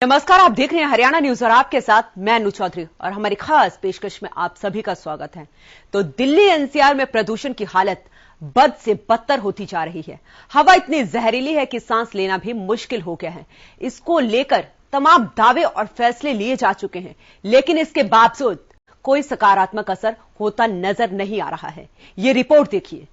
नमस्कार, आप देख रहे हैं हरियाणा न्यूज और आपके साथ मैं अनु चौधरी और हमारी खास पेशकश में आप सभी का स्वागत है। तो दिल्ली एनसीआर में प्रदूषण की हालत बद से बदतर होती जा रही है। हवा इतनी जहरीली है कि सांस लेना भी मुश्किल हो गया है। इसको लेकर तमाम दावे और फैसले लिए जा चुके हैं, लेकिन इसके बावजूद कोई सकारात्मक असर होता नजर नहीं आ रहा है। ये रिपोर्ट देखिए।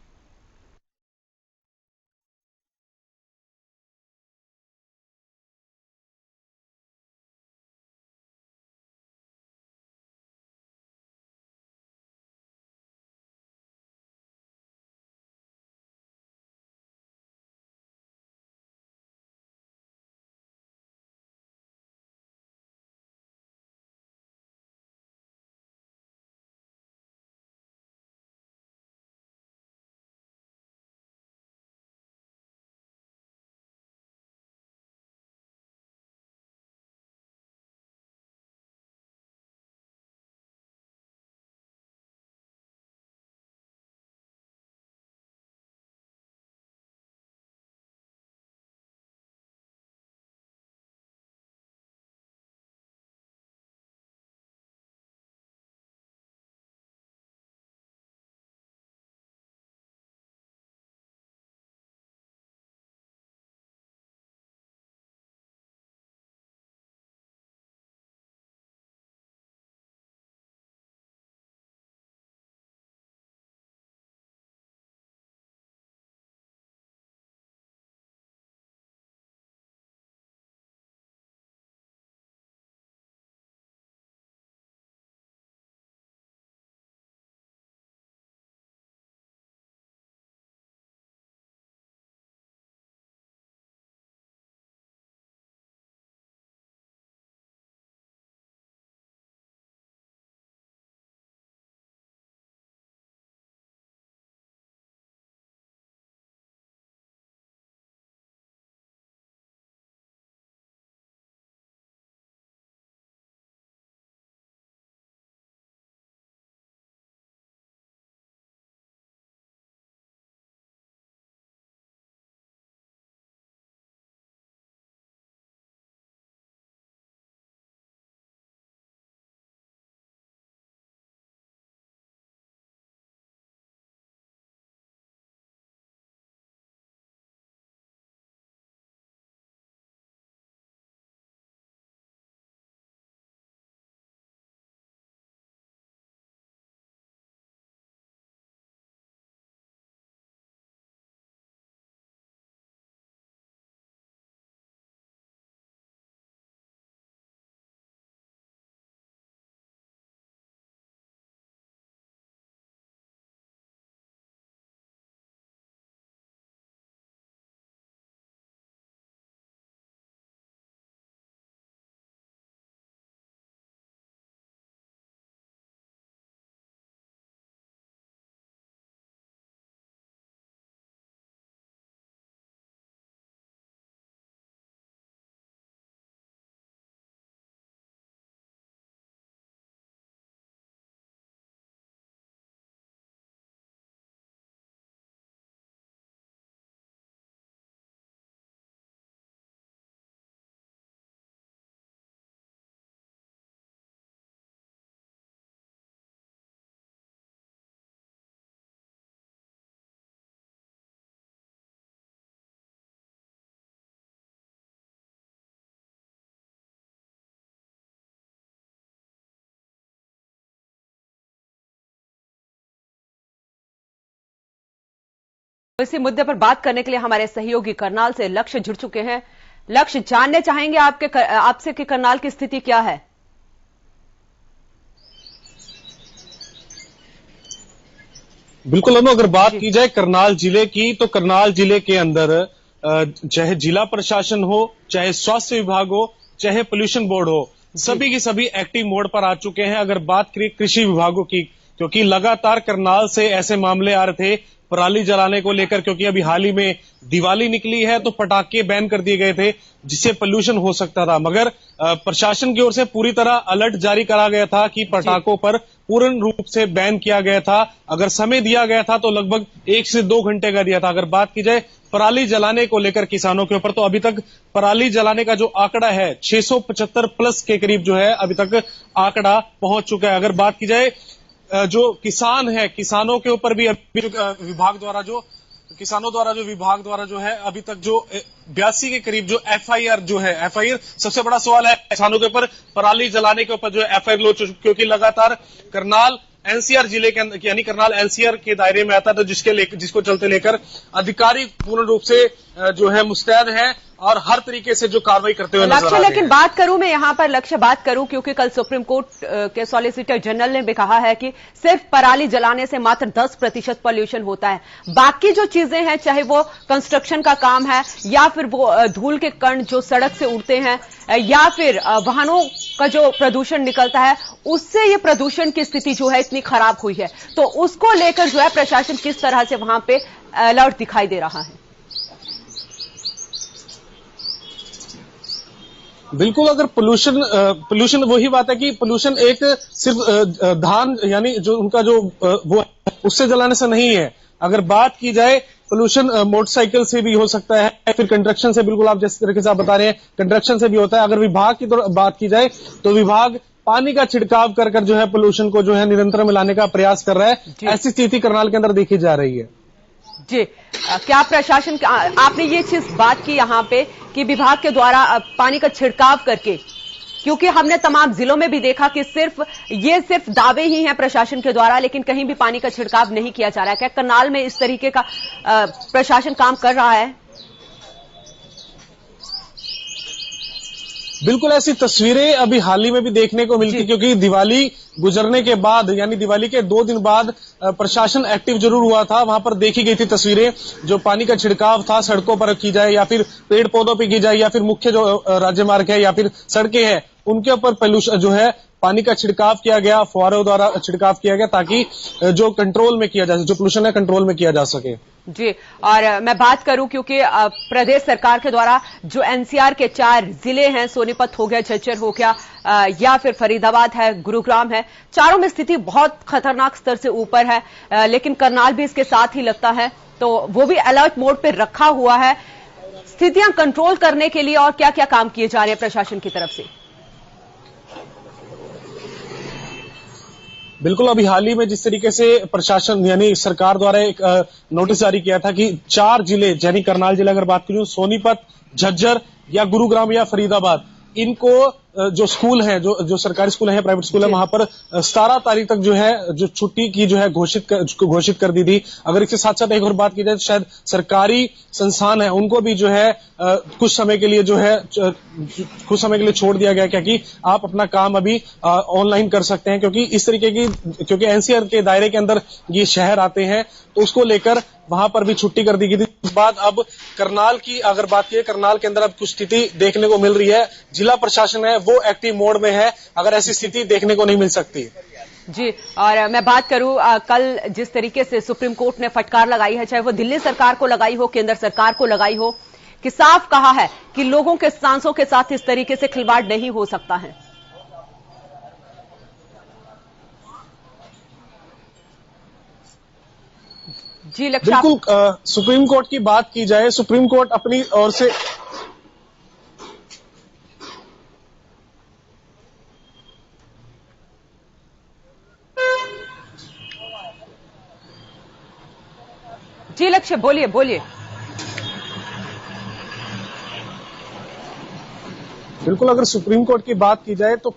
इसी मुद्दे पर बात करने के लिए हमारे सहयोगी करनाल से लक्ष्य जुड़ चुके हैं। लक्ष्य, जानने चाहेंगे आपसे कि करनाल की स्थिति क्या है? बिल्कुल अनु, अगर बात की जाए करनाल जिले की तो करनाल जिले के अंदर चाहे जिला प्रशासन हो, चाहे स्वास्थ्य विभाग हो, चाहे पोल्यूशन बोर्ड हो, सभी की सभी एक्टिव मोड पर आ चुके हैं। अगर बात करें कृषि विभागों की, क्योंकि लगातार करनाल से ऐसे मामले आ रहे थे पराली जलाने को लेकर, क्योंकि अभी हाल ही में दिवाली निकली है तो पटाखे बैन कर दिए गए थे जिससे पोल्यूशन हो सकता था, मगर प्रशासन की ओर से पूरी तरह अलर्ट जारी करा गया था कि पटाखों पर पूर्ण रूप से बैन किया गया था। अगर समय दिया गया था तो लगभग 1 से 2 घंटे का दिया था। अगर बात की जाए पराली जलाने को लेकर किसानों के ऊपर, तो अभी तक पराली जलाने का जो आंकड़ा है 675 प्लस के करीब जो है अभी तक आंकड़ा पहुंच चुका है। अगर बात की जाए जो किसान है, किसानों के ऊपर भी विभाग द्वारा जो है अभी तक जो 82 के करीब जो एफआईआर जो है, एफआईआर सबसे बड़ा सवाल है किसानों के ऊपर पराली जलाने के ऊपर जो है एफआईआर लो, क्योंकि लगातार करनाल एनसीआर जिले के अंदर यानी करनाल एनसीआर के दायरे में आता था, जिसको चलते लेकर अधिकारी पूर्ण रूप से जो है मुस्तैद है और हर तरीके से जो कार्रवाई करते हुए नजर आ रहे हैं। लेकिन बात करूं मैं यहां पर लक्ष्य बात करूं, क्योंकि कल सुप्रीम कोर्ट के सॉलिसिटर जनरल ने भी कहा है कि सिर्फ पराली जलाने से मात्र 10% पॉल्यूशन होता है। बाकी जो चीजें हैं, चाहे वो कंस्ट्रक्शन का काम है या फिर वो धूल के कण जो सड़क से उड़ते हैं या फिर वाहनों का जो प्रदूषण निकलता है, उससे ये प्रदूषण की स्थिति जो है इतनी खराब हुई है। तो उसको लेकर जो है प्रशासन किस तरह से वहां पे अलर्ट दिखाई दे रहा है? बिल्कुल, अगर पोल्यूशन वही बात है कि पोल्यूशन एक सिर्फ धान यानी जो उनका जो वो उससे जलाने से नहीं है। अगर बात की जाए पोल्यूशन मोटरसाइकिल से भी हो सकता है, फिर कंस्ट्रक्शन से, बिल्कुल आप जिस तरीके से आप बता रहे हैं कंस्ट्रक्शन से भी होता है। अगर विभाग की बात की जाए तो विभाग पानी का छिड़काव कर जो है पोल्यूशन को जो है निरंतर मिलाने का प्रयास कर रहा है। ऐसी स्थिति करनाल के अंदर देखी जा रही है। जी, क्या प्रशासन, आपने ये चीज बात की यहां पे कि विभाग के द्वारा पानी का छिड़काव करके, क्योंकि हमने तमाम जिलों में भी देखा कि सिर्फ दावे ही हैं प्रशासन के द्वारा, लेकिन कहीं भी पानी का छिड़काव नहीं किया जा रहा है। क्या करनाल में इस तरीके का प्रशासन काम कर रहा है? बिल्कुल, ऐसी तस्वीरें अभी हाल ही में भी देखने को मिलती, क्योंकि दिवाली गुजरने के बाद यानी दिवाली के 2 दिन बाद प्रशासन एक्टिव जरूर हुआ था। वहां पर देखी गई थी तस्वीरें, जो पानी का छिड़काव था सड़कों पर की जाए या फिर पेड़ पौधों पर की जाए या फिर मुख्य जो राज्य मार्ग है या फिर सड़कें हैं उनके ऊपर पोल्यूशन जो है पानी का छिड़काव किया गया, फुहारों द्वारा छिड़काव किया गया, ताकि जो कंट्रोल में किया जा सके, जो पोल्यूशन है कंट्रोल में किया जा सके। जी, और मैं बात करूं क्योंकि प्रदेश सरकार के द्वारा जो एनसीआर के 4 जिले हैं, सोनीपत हो गया, झज्जर हो गया या फिर फरीदाबाद है, गुरुग्राम है, चारों में स्थिति बहुत खतरनाक स्तर से ऊपर है, लेकिन करनाल भी इसके साथ ही लगता है, तो वो भी अलर्ट मोड पे रखा हुआ है। स्थितियां कंट्रोल करने के लिए और क्या क्या काम किए जा रहे हैं प्रशासन की तरफ से? बिल्कुल, अभी हाल ही में जिस तरीके से प्रशासन यानी सरकार द्वारा एक नोटिस जारी किया था कि 4 जिले यानी करनाल जिला अगर बात करूं, सोनीपत, झज्जर या गुरुग्राम या फरीदाबाद, इनको जो स्कूल है, जो सरकारी स्कूल है, प्राइवेट स्कूल है, वहां पर 17 तारीख तक जो है जो छुट्टी की जो है घोषित कर दी थी। अगर इसके साथ साथ एक और बात की जाए तो शायद सरकारी संस्थान है उनको भी जो है कुछ समय के लिए छोड़ दिया गया, क्योंकि आप अपना काम अभी ऑनलाइन कर सकते हैं, क्योंकि इस तरीके की क्योंकि एनसीआर के दायरे के अंदर ये शहर आते हैं, तो उसको लेकर वहां पर भी छुट्टी कर दी गई थी। इस बाद अब करनाल की अगर बात की, करनाल के अंदर अब कुछ स्थिति देखने को मिल रही है। जिला प्रशासन है वो एक्टिव मोड में है, अगर ऐसी स्थिति देखने को नहीं मिल सकती। जी, और मैं बात करूं कल जिस तरीके से सुप्रीम कोर्ट ने फटकार लगाई है, चाहे वो दिल्ली सरकार को लगाई हो, केंद्र सरकार को लगाई हो, कि साफ कहा है कि लोगों के सांसों के साथ इस तरीके से खिलवाड़ नहीं हो सकता है। जी लक्ष्य, बिल्कुल, सुप्रीम कोर्ट की बात की जाए, सुप्रीम कोर्ट अपनी ओर से जी लक्ष्य बोलिए। बिल्कुल, अगर सुप्रीम कोर्ट की बात की जाए तो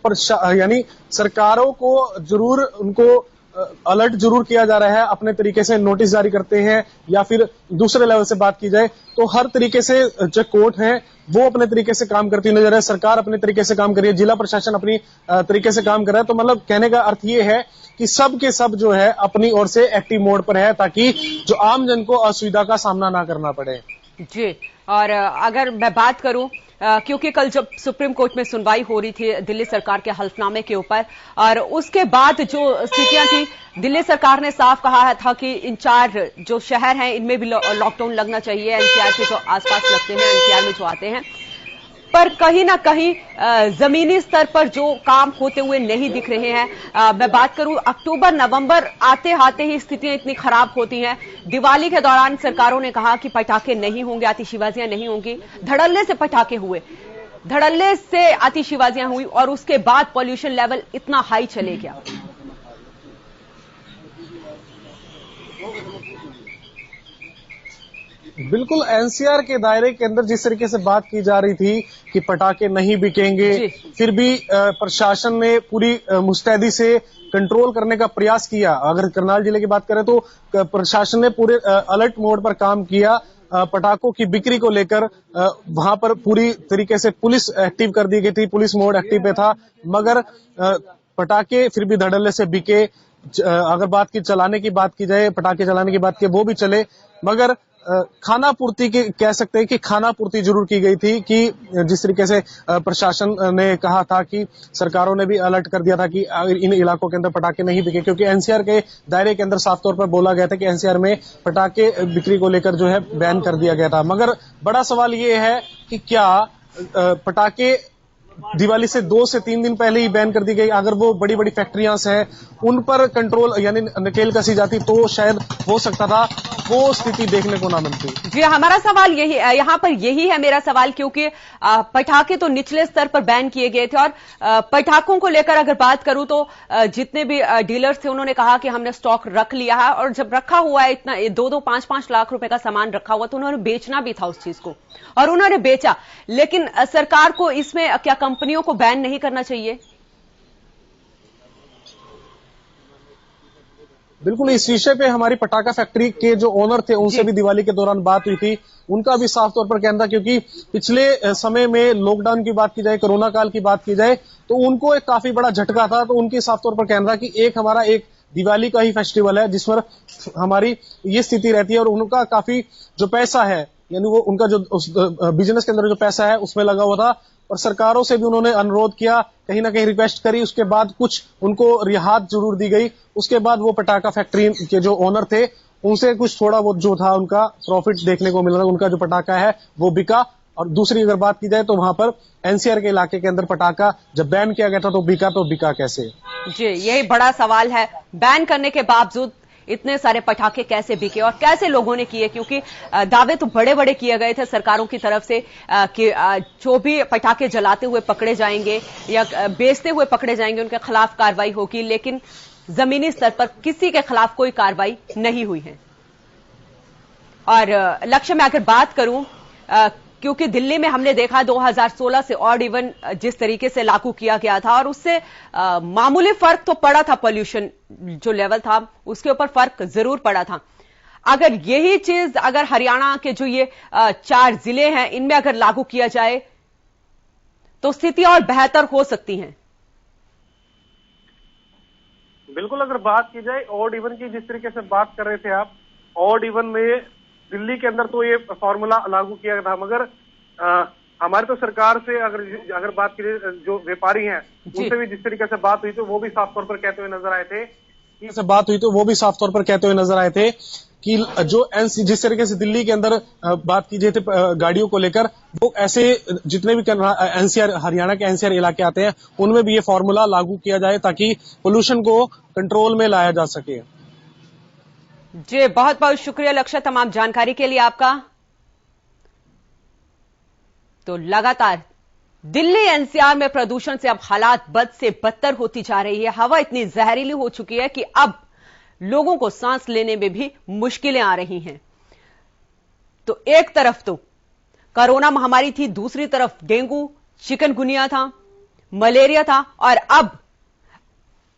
यानी सरकारों को जरूर उनको अलर्ट जरूर किया जा रहा है, अपने तरीके से नोटिस जारी करते हैं, या फिर दूसरे लेवल से बात की जाए तो हर तरीके से जो कोर्ट है वो अपने तरीके से काम करती नजर है, सरकार अपने तरीके से काम कर रही है, जिला प्रशासन अपनी तरीके से काम कर रहा है। तो मतलब कहने का अर्थ ये है कि सब के सब जो है अपनी ओर से एक्टिव मोड पर है, ताकि जो आम जन को असुविधा का सामना ना करना पड़े। जी, और अगर मैं बात करूं क्योंकि कल जब सुप्रीम कोर्ट में सुनवाई हो रही थी दिल्ली सरकार के हल्फनामे के ऊपर, और उसके बाद जो स्थितियां थी, दिल्ली सरकार ने साफ कहा था कि इन 4 जो शहर हैं इनमें भी लॉकडाउन लगना चाहिए, एनसीआर के जो आसपास लगते हैं, एनसीआर में जो आते हैं, पर कहीं ना कहीं जमीनी स्तर पर जो काम होते हुए नहीं दिख रहे हैं। मैं बात करूं, अक्टूबर नवंबर आते आते ही स्थितियां इतनी खराब होती हैं। दिवाली के दौरान सरकारों ने कहा कि पटाखे नहीं होंगे, आतिशबाजियां नहीं होंगी, धड़ल्ले से पटाखे हुए, धड़ल्ले से आतिशबाजियां हुई और उसके बाद पॉल्यूशन लेवल इतना हाई चले गया। बिल्कुल एनसीआर के दायरे के अंदर जिस तरीके से बात की जा रही थी कि पटाखे नहीं बिकेंगे, फिर भी प्रशासन ने पूरी मुस्तैदी से कंट्रोल करने का प्रयास किया। अगर करनाल जिले की बात करें तो प्रशासन ने पूरे अलर्ट मोड पर काम किया। पटाखों की बिक्री को लेकर वहां पर पूरी तरीके से पुलिस एक्टिव कर दी गई थी, पुलिस मोड एक्टिव पे था, मगर पटाखे फिर भी धड़ल्ले से बिके। अगर बात की चलाने की बात की जाए, पटाखे चलाने की बात की, वो भी चले, मगर खाना पूर्ति की कह सकते हैं कि खाना पूर्ति जरूर की गई थी कि जिस तरीके से प्रशासन ने कहा था कि सरकारों ने भी अलर्ट कर दिया था कि इन इलाकों के अंदर पटाखे नहीं बिके, क्योंकि एनसीआर के दायरे के अंदर साफ तौर पर बोला गया था कि एनसीआर में पटाखे बिक्री को लेकर जो है बैन कर दिया गया था। मगर बड़ा सवाल ये है कि क्या पटाखे दिवाली से 2 से 3 दिन पहले ही बैन कर दी गई, अगर वो बड़ी बड़ी फैक्ट्रियां हैं उन पर कंट्रोल यानी नकेल कसी जाती तो शायद हो सकता था वो स्थिति देखने को ना मिलती। जी, हमारा सवाल यही, यहां पर यही है मेरा सवाल, क्योंकि पटाखे तो निचले स्तर पर बैन किए गए थे और पटाखों को लेकर अगर बात करूं तो जितने भी डीलर्स थे उन्होंने कहा कि हमने स्टॉक रख लिया है, और जब रखा हुआ है इतना 2-2, 5-5 लाख रुपए का सामान रखा हुआ तो उन्होंने बेचना भी था उस चीज को, और उन्होंने बेचा। लेकिन सरकार को इसमें क्या कंपनियों को बैन नहीं करना चाहिए? बिल्कुल, इस विषय पे हमारी पटाखा फैक्ट्री के जो ओनर थे उनसे भी दिवाली के दौरान बात हुई थी। उनका भी साफ तौर पर कहना था, क्योंकि पिछले समय में लॉकडाउन की बात की जाए, कोरोना काल की बात की जाए, तो उनको एक काफी बड़ा झटका था। तो उनकी साफ तौर पर कहना था कि हमारा एक दिवाली का ही फेस्टिवल है जिस पर हमारी ये स्थिति रहती है, और उनका काफी जो पैसा है यानी वो उनका जो बिजनेस के अंदर जो पैसा है उसमें लगा हुआ था, और सरकारों से भी उन्होंने अनुरोध किया, कहीं ना कहीं रिक्वेस्ट करी, उसके बाद कुछ उनको रियायत जरूर दी गई। उसके बाद वो पटाखा फैक्ट्री के जो ओनर थे उनसे कुछ थोड़ा बहुत जो था उनका प्रॉफिट देखने को मिल रहा, उनका जो पटाखा है वो बिका। और दूसरी अगर बात की जाए तो वहां पर एनसीआर के इलाके के अंदर पटाखा जब बैन किया गया था तो बिका कैसे? जी, यही बड़ा सवाल है, बैन करने के बावजूद इतने सारे पटाखे कैसे बिके और कैसे लोगों ने किए? क्योंकि दावे तो बड़े बड़े किए गए थे सरकारों की तरफ से कि जो भी पटाखे जलाते हुए पकड़े जाएंगे या बेचते हुए पकड़े जाएंगे उनके खिलाफ कार्रवाई होगी, लेकिन जमीनी स्तर पर किसी के खिलाफ कोई कार्रवाई नहीं हुई है। और लक्ष्य में अगर बात करूं, क्योंकि दिल्ली में हमने देखा 2016 से ऑड इवन जिस तरीके से लागू किया गया था और उससे मामूली फर्क तो पड़ा था, पॉल्यूशन जो लेवल था उसके ऊपर फर्क जरूर पड़ा था। अगर यही चीज अगर हरियाणा के जो ये 4 जिले हैं इनमें अगर लागू किया जाए तो स्थिति और बेहतर हो सकती है। बिल्कुल, अगर बात की जाए ऑड इवन की, जिस तरीके से बात कर रहे थे आप, ऑड इवन में दिल्ली के अंदर तो ये फॉर्मूला लागू किया था, मगर हमारे तो सरकार से अगर बात की जाए जो व्यापारी हैं उनसे भी जिस तरीके से बात हुई तो वो भी साफ तौर पर कहते हुए नजर आए थे कि जो जिस तरीके से दिल्ली के अंदर बात की जाए गाड़ियों को लेकर, वो ऐसे जितने भी एनसीआर हरियाणा के एनसीआर इलाके आते हैं उनमें भी ये फॉर्मूला लागू किया जाए ताकि पोल्यूशन को कंट्रोल में लाया जा सके। जी, बहुत बहुत शुक्रिया लक्ष्य तमाम जानकारी के लिए आपका। तो लगातार दिल्ली एनसीआर में प्रदूषण से अब हालात बद से बदतर होती जा रही है। हवा इतनी जहरीली हो चुकी है कि अब लोगों को सांस लेने में भी मुश्किलें आ रही हैं। तो एक तरफ तो कोरोना महामारी थी, दूसरी तरफ डेंगू, चिकनगुनिया था, मलेरिया था, और अब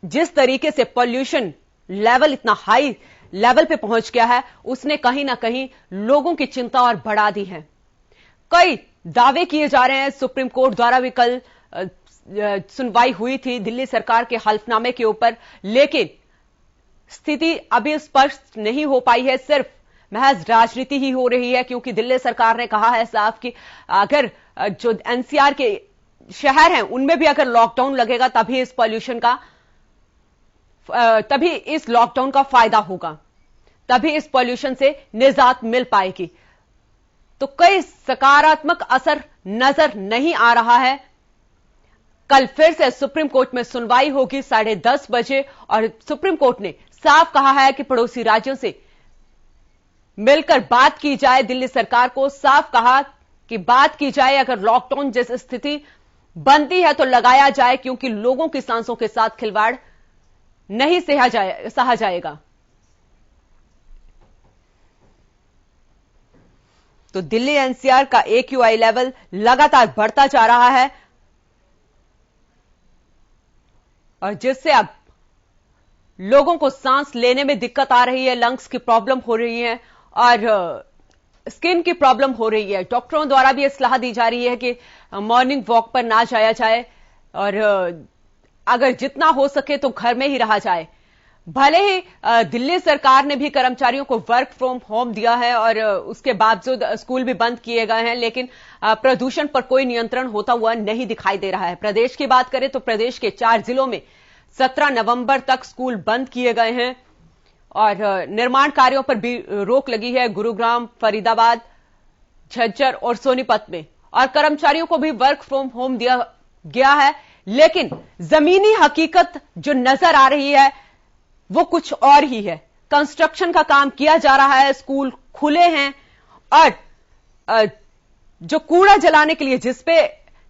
जिस तरीके से पॉल्यूशन लेवल इतना हाई लेवल पे पहुंच गया है उसने कहीं ना कहीं लोगों की चिंता और बढ़ा दी है। कई दावे किए जा रहे हैं, सुप्रीम कोर्ट द्वारा भी कल सुनवाई हुई थी दिल्ली सरकार के हल्फनामे के ऊपर, लेकिन स्थिति अभी स्पष्ट नहीं हो पाई है, सिर्फ महज राजनीति ही हो रही है। क्योंकि दिल्ली सरकार ने कहा है साफ कि अगर जो एनसीआर के शहर हैं उनमें भी अगर लॉकडाउन लगेगा तभी इस लॉकडाउन का फायदा होगा, तभी इस पॉल्यूशन से निजात मिल पाएगी। तो कई सकारात्मक असर नजर नहीं आ रहा है। कल फिर से सुप्रीम कोर्ट में सुनवाई होगी 10:30 बजे और सुप्रीम कोर्ट ने साफ कहा है कि पड़ोसी राज्यों से मिलकर बात की जाए। दिल्ली सरकार को साफ कहा कि बात की जाए, अगर लॉकडाउन जैसी स्थिति बनती है तो लगाया जाए, क्योंकि लोगों की सांसों के साथ खिलवाड़ नहीं सहा जाएगा। तो दिल्ली एनसीआर का AQI लेवल लगातार बढ़ता जा रहा है और जिससे अब लोगों को सांस लेने में दिक्कत आ रही है, लंग्स की प्रॉब्लम हो रही है और स्किन की प्रॉब्लम हो रही है। डॉक्टरों द्वारा भी सलाह दी जा रही है कि मॉर्निंग वॉक पर ना जाया जाए और अगर जितना हो सके तो घर में ही रहा जाए। भले ही दिल्ली सरकार ने भी कर्मचारियों को वर्क फ्रॉम होम दिया है और उसके बावजूद स्कूल भी बंद किए गए हैं, लेकिन प्रदूषण पर कोई नियंत्रण होता हुआ नहीं दिखाई दे रहा है। प्रदेश की बात करें तो प्रदेश के 4 जिलों में 17 नवंबर तक स्कूल बंद किए गए हैं और निर्माण कार्यों पर भी रोक लगी है गुरुग्राम, फरीदाबाद, झज्जर और सोनीपत में, और कर्मचारियों को भी वर्क फ्रॉम होम दिया गया है। लेकिन जमीनी हकीकत जो नजर आ रही है वो कुछ और ही है। कंस्ट्रक्शन का काम किया जा रहा है, स्कूल खुले हैं और जो कूड़ा जलाने के लिए जिसपे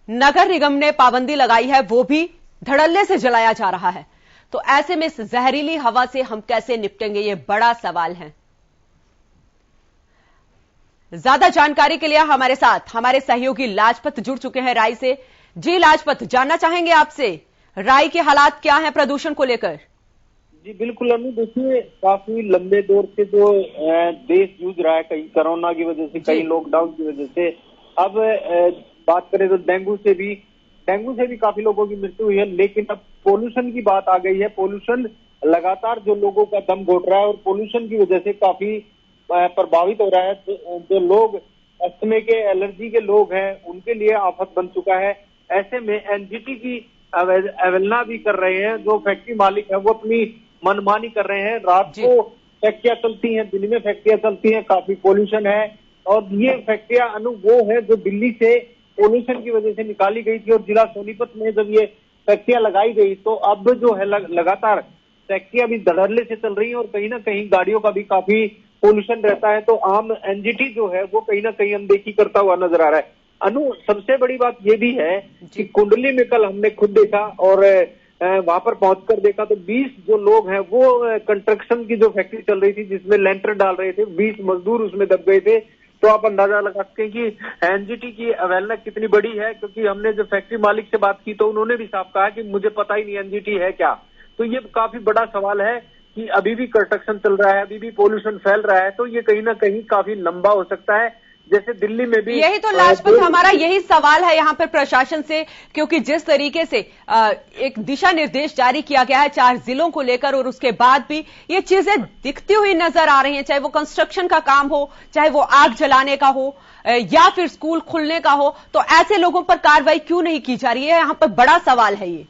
नगर निगम ने पाबंदी लगाई है वो भी धड़ल्ले से जलाया जा रहा है। तो ऐसे में इस जहरीली हवा से हम कैसे निपटेंगे, ये बड़ा सवाल है। ज्यादा जानकारी के लिए हमारे साथ हमारे सहयोगी लाजपत जुड़ चुके हैं राय से। जी लाजपत, जानना चाहेंगे आपसे राय के हालात क्या हैं प्रदूषण को लेकर? जी बिल्कुल अनु, देखिए काफी लंबे दौर से जो देश जूझ रहा है, कहीं कोरोना की वजह से, कहीं लॉकडाउन की वजह से। अब बात करें तो डेंगू से भी काफी लोगों की मृत्यु हुई है, लेकिन अब पोल्यूशन की बात आ गई है। पोल्यूशन लगातार जो लोगों का दम घोट रहा है और पोल्यूशन की वजह से काफी प्रभावित हो रहा है। जो लोग अस्थमे के, एलर्जी के लोग हैं, उनके लिए आफत बन चुका है। ऐसे में एनजीटी की अवहेलना भी कर रहे हैं। जो फैक्ट्री मालिक है वो अपनी मनमानी कर रहे हैं। रात को फैक्ट्रियां चलती हैं, दिन में फैक्ट्रियां चलती हैं, काफी पोल्यूशन है। और ये फैक्ट्रियां अनु वो है जो दिल्ली से पोल्यूशन की वजह से निकाली गई थी और जिला सोनीपत में जब ये फैक्ट्रियां लगाई गई तो अब जो है लगातार फैक्ट्रियां भी धड़ल्ले से चल रही हैं और कहीं ना कहीं गाड़ियों का भी काफी पोल्यूशन रहता है। तो आम एनजीटी जो है वो कहीं ना कहीं अनदेखी करता हुआ नजर आ रहा है। अनु, सबसे बड़ी बात ये भी है कि कुंडली में कल हमने खुद देखा और वहां पर पहुंचकर देखा तो 20 जो लोग हैं वो कंस्ट्रक्शन की जो फैक्ट्री चल रही थी जिसमें लेंटर डाल रहे थे, 20 मजदूर उसमें दब गए थे। तो आप अंदाजा लगा सकते हैं कि एनजीटी की अवहेलना कितनी बड़ी है, क्योंकि हमने जो फैक्ट्री मालिक से बात की तो उन्होंने भी साफ कहा कि मुझे पता ही नहीं एनजीटी है क्या। तो ये काफी बड़ा सवाल है कि अभी भी कंस्ट्रक्शन चल रहा है, अभी भी पोल्यूशन फैल रहा है। तो ये कहीं ना कहीं काफी लंबा हो सकता है, जैसे दिल्ली में भी। यही तो लाजपत हमारा यही सवाल है यहाँ पे प्रशासन से, क्योंकि जिस तरीके से एक दिशा निर्देश जारी किया गया है 4 जिलों को लेकर और उसके बाद भी ये चीजें दिखती हुई नजर आ रही हैं, चाहे वो कंस्ट्रक्शन का काम हो, चाहे वो आग जलाने का हो या फिर स्कूल खुलने का हो, तो ऐसे लोगों पर कार्रवाई क्यों नहीं की जा रही है? यहाँ पर बड़ा सवाल है ये।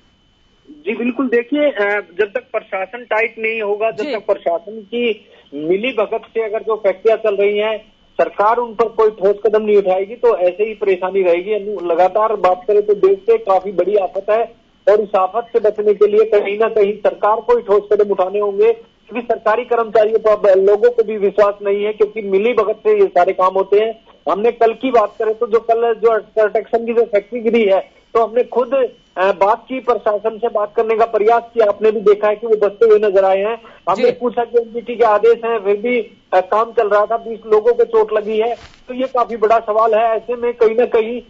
जी बिल्कुल, देखिए जब तक प्रशासन टाइट नहीं होगा, जब तक प्रशासन की मिली भगत से अगर जो फैक्ट्रियां चल रही हैं सरकार उन पर कोई ठोस कदम नहीं उठाएगी तो ऐसे ही परेशानी रहेगी। लगातार बात करें तो देश से काफी बड़ी आफत है और इस आफत से बचने के लिए कहीं ना कहीं सरकार को ही ठोस कदम उठाने होंगे, क्योंकि सरकारी कर्मचारियों पर अब लोगों को भी विश्वास नहीं है, क्योंकि मिली भगत से ये सारे काम होते हैं। हमने कल की बात करें तो जो कल जो कंस्ट्रक्शन की जो फैक्ट्री गिरी है तो हमने खुद बात की, प्रशासन से बात करने का प्रयास किया। आपने भी देखा है कि वो बचते हुए नजर आए हैं। हमने पूछा कि एनजीटी के आदेश हैं, फिर भी काम चल रहा था, 20 लोगों को चोट लगी है। तो ये काफी बड़ा सवाल है। ऐसे में कहीं ना कहीं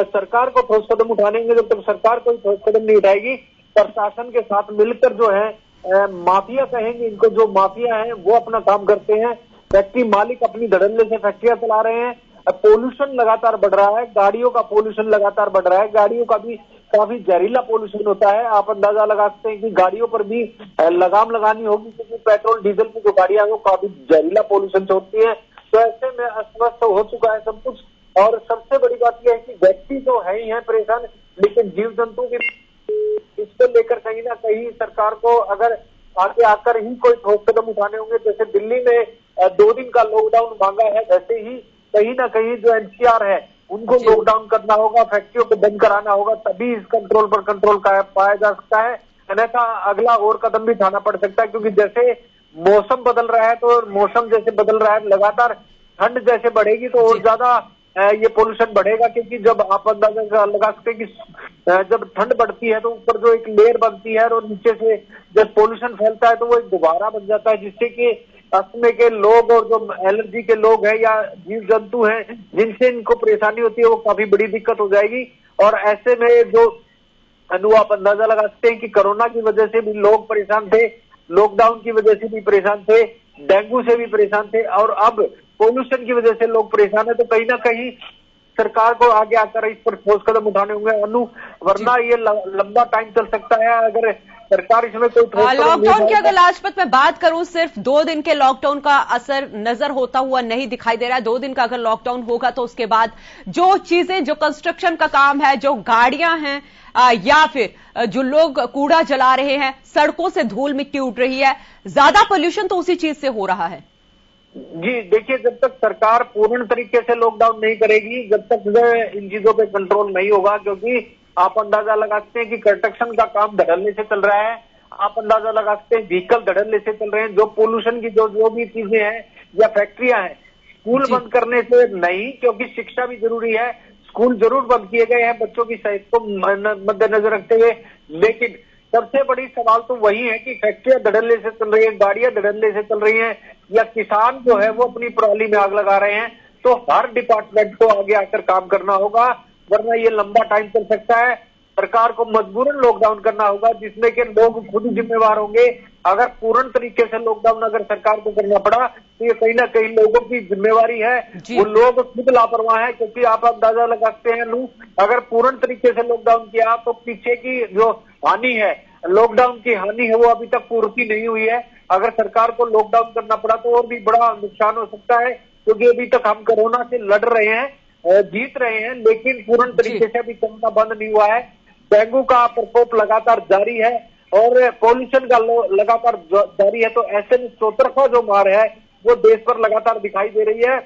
सरकार को ठोस कदम उठाने होंगे। जब तक सरकार कोई ठोस कदम नहीं उठाएगी, प्रशासन के साथ मिलकर जो है माफिया कहेंगे इनको, जो माफिया है वो अपना काम करते हैं। फैक्ट्री मालिक अपनी धड़ल्ले से फैक्ट्रियां चला रहे हैं। पोल्यूशन लगातार बढ़ रहा है, गाड़ियों का पोल्यूशन लगातार बढ़ रहा है, गाड़ियों का भी काफी जहरीला पोल्यूशन होता है। आप अंदाजा लगा सकते हैं कि गाड़ियों पर भी लगाम लगानी होगी, क्योंकि पेट्रोल डीजल की जो गाड़ियां हैं वो काफी जहरीला पोल्यूशन छोड़ती हैं। तो ऐसे में अस्वस्थ हो चुका है सब कुछ। और सबसे बड़ी बात यह है कि व्यक्ति तो है ही है परेशान, लेकिन जीव जंतु की इसको लेकर कहीं ना कहीं सरकार को अगर आगे आकर ही कोई ठोस कदम उठाने होंगे। जैसे दिल्ली में 2 दिन का लॉकडाउन मांगा है, वैसे ही कहीं ना कहीं जो एनसीआर है उनको लॉकडाउन करना होगा, फैक्ट्रियों को बंद कराना होगा, तभी इस कंट्रोल पर कंट्रोल पाया जा सकता है। अन्यथा अगला और कदम भी उठाना पड़ सकता है, क्योंकि जैसे मौसम बदल रहा है, तो मौसम जैसे बदल रहा है, लगातार ठंड जैसे बढ़ेगी तो और ज्यादा ये पोल्यूशन बढ़ेगा। क्योंकि जब आप अंदाजा लगा सकते हैं कि जब ठंड बढ़ती है तो ऊपर जो एक लेयर बनती है और नीचे से जब पोल्यूशन फैलता है तो वो एक गुब्बारा बन जाता है, जिससे कि अस्थमा के लोग और जो एलर्जी के लोग हैं या जीव जंतु हैं जिनसे इनको परेशानी होती है, वो काफी बड़ी दिक्कत हो जाएगी। और ऐसे में जो आप अंदाजा लगा सकते हैं कि कोरोना की वजह से भी लोग परेशान थे, लॉकडाउन की वजह से भी परेशान थे, डेंगू से भी परेशान थे, और अब पोल्यूशन की वजह से लोग परेशान है। तो कहीं ना कहीं सरकार को आगे आकर इस पर ठोस कदम उठाने होंगे वरना ये लंबा टाइम चल सकता है अगर सरकार इसमें कोई लॉकडाउन की अगर लाजपत में बात करूं, सिर्फ 2 दिन के लॉकडाउन का असर नजर होता हुआ नहीं दिखाई दे रहा है। 2 दिन का अगर लॉकडाउन होगा तो उसके बाद जो चीजें, जो कंस्ट्रक्शन का काम है, जो गाड़ियां हैं या फिर जो लोग कूड़ा जला रहे हैं, सड़कों से धूल मिट्टी उड़ रही है, ज्यादा पोल्यूशन तो उसी चीज से हो रहा है। जी देखिए, जब तक सरकार पूर्ण तरीके से लॉकडाउन नहीं करेगी, जब तक इन चीजों पे कंट्रोल नहीं होगा, क्योंकि आप अंदाजा लगा सकते हैं कि कंस्ट्रक्शन का काम धड़ल्ले से चल रहा है, आप अंदाजा लगा सकते हैं व्हीकल धड़ल्ले से चल रहे हैं, जो पोल्यूशन की जो भी चीजें हैं या फैक्ट्रियां हैं, स्कूल बंद करने से नहीं, क्योंकि शिक्षा भी जरूरी है, स्कूल जरूर बंद किए गए हैं बच्चों की सेहत को मद्देनजर रखते हुए, लेकिन सबसे बड़ी सवाल तो वही है कि फैक्ट्रियां धड़ल्ले से चल रही है, गाड़ियां धड़ल्ले से चल रही हैं, या किसान जो है वो अपनी पराली में आग लगा रहे हैं। तो हर डिपार्टमेंट को आगे आकर काम करना होगा, वरना ये लंबा टाइम चल सकता है। सरकार को मजबूरन लॉकडाउन करना होगा, जिसमें कि लोग खुद जिम्मेवार होंगे। अगर पूर्ण तरीके से लॉकडाउन अगर सरकार को करना पड़ा तो ये कहीं ना कहीं लोगों की जिम्मेवारी है, वो लोग खुद लापरवाह है। क्योंकि आप अंदाजा लगा सकते हैं अगर पूर्ण तरीके से लॉकडाउन किया तो पीछे की जो हानि है, लॉकडाउन की हानि है, वो अभी तक पूर्ति नहीं हुई है। अगर सरकार को लॉकडाउन करना पड़ा तो और भी बड़ा नुकसान हो सकता है, क्योंकि अभी तक हम कोरोना से लड़ रहे हैं, जीत रहे हैं, लेकिन पूर्ण तरीके से अभी कोरोना बंद नहीं हुआ है। डेंगू का प्रकोप लगातार जारी है और पॉल्यूशन का लगातार जारी है। तो ऐसे में चौतरफा जो मार है वो देश पर लगातार दिखाई दे रही है।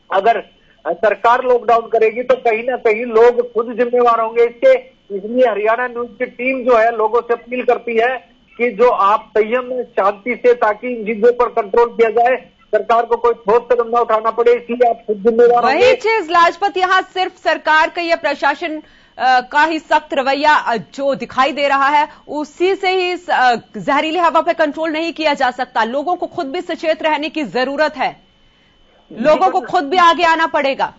अगर सरकार लॉकडाउन करेगी तो कहीं ना कहीं लोग खुद जिम्मेवार होंगे इसके। इसलिए हरियाणा न्यूज की टीम जो है लोगों से अपील करती है कि जो आप संयम में शांति से, ताकि इन चीजों पर कंट्रोल किया जाए, सरकार को कोई ठोस कदम न उठाना पड़े, इसलिए आप खुद जिम्मेवार होंगे। वही चीज लाजपत, यहाँ सिर्फ सरकार का या प्रशासन का ही सख्त रवैया जो दिखाई दे रहा है, उसी से ही जहरीली हवा पर कंट्रोल नहीं किया जा सकता। लोगों को खुद भी सचेत रहने की जरूरत है, लोगों को खुद भी आगे आना पड़ेगा।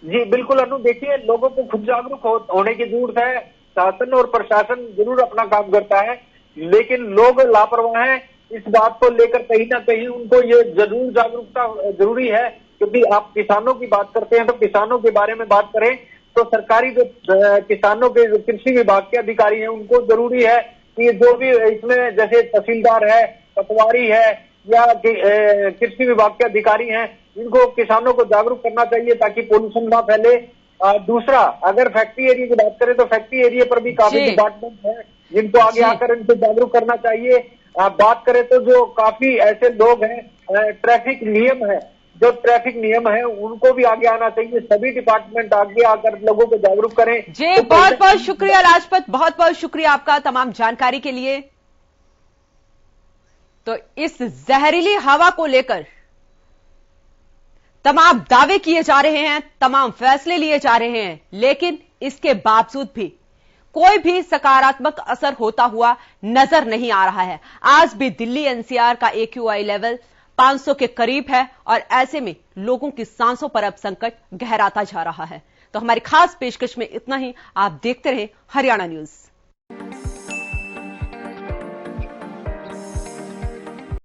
जी बिल्कुल अनु, देखिए लोगों को खुद जागरूक होने की जरूरत है। शासन और प्रशासन जरूर अपना काम करता है, लेकिन लोग लापरवाह हैं। इस बात को लेकर कहीं ना कहीं उनको ये जरूर जागरूकता जरूरी है। क्योंकि आप किसानों की बात करते हैं तो किसानों के बारे में बात करें तो सरकारी जो किसानों के जो कृषि विभाग के अधिकारी हैं, उनको जरूरी है कि जो भी इसमें जैसे तहसीलदार है, पटवारी है या कृषि विभाग के अधिकारी हैं, इनको किसानों को जागरूक करना चाहिए ताकि पोल्यूशन ना फैले। दूसरा, अगर फैक्ट्री एरिया की बात करें तो फैक्ट्री एरिया पर भी काफी डिपार्टमेंट है जिनको आगे आकर इनको जागरूक करना चाहिए। बात करें तो जो काफी ऐसे लोग हैं, ट्रैफिक नियम है, जो ट्रैफिक नियम है उनको भी आगे आना चाहिए। सभी डिपार्टमेंट आगे आकर लोगों को जागरूक करें। जी तो बहुत बहुत शुक्रिया लाजपत, बहुत बहुत शुक्रिया आपका तमाम जानकारी के लिए। तो इस जहरीली हवा को लेकर तमाम दावे किए जा रहे हैं, तमाम फैसले लिए जा रहे हैं, लेकिन इसके बावजूद भी कोई भी सकारात्मक असर होता हुआ नजर नहीं आ रहा है। आज भी दिल्ली एनसीआर का AQI लेवल 500 के करीब है और ऐसे में लोगों की सांसों पर अब संकट गहराता जा रहा है। तो हमारी खास पेशकश में इतना ही। आप देखते रहे हरियाणा न्यूज।